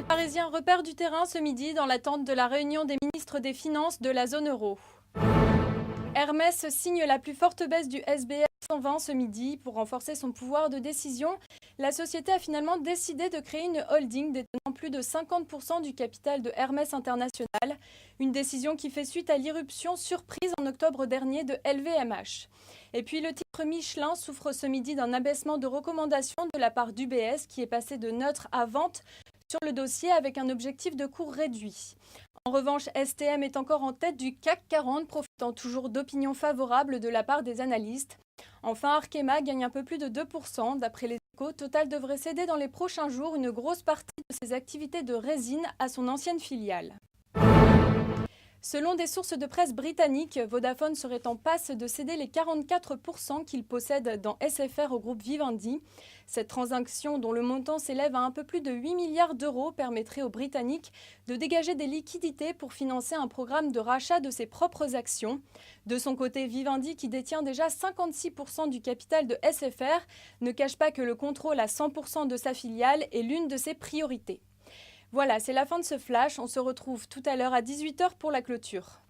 marchés parisiens repèrent du terrain ce midi dans l'attente de la réunion des ministres des Finances de la zone euro. Hermès signe la plus forte baisse du SBF 120 ce midi. Pour renforcer son pouvoir de décision, la société a finalement décidé de créer une holding détenant plus de 50% du capital de Hermès International. Une décision qui fait suite à l'irruption surprise en octobre dernier de LVMH. Et puis le titre Michelin souffre ce midi d'un abaissement de recommandation de la part d'UBS qui est passé de neutre à vente sur le dossier avec un objectif de cours réduit. En revanche, STM est encore en tête du CAC 40, profitant toujours d'opinions favorables de la part des analystes. Enfin, Arkema gagne un peu plus de 2%. D'après les Échos, Total devrait céder dans les prochains jours une grosse partie de ses activités de résine à son ancienne filiale. Selon des sources de presse britanniques, Vodafone serait en passe de céder les 44% qu'il possède dans SFR au groupe Vivendi. Cette transaction, dont le montant s'élève à un peu plus de 8 milliards d'euros, permettrait aux Britanniques de dégager des liquidités pour financer un programme de rachat de ses propres actions. De son côté, Vivendi, qui détient déjà 56% du capital de SFR, ne cache pas que le contrôle à 100% de sa filiale est l'une de ses priorités. Voilà, c'est la fin de ce flash. On se retrouve tout à l'heure à 18h pour la clôture.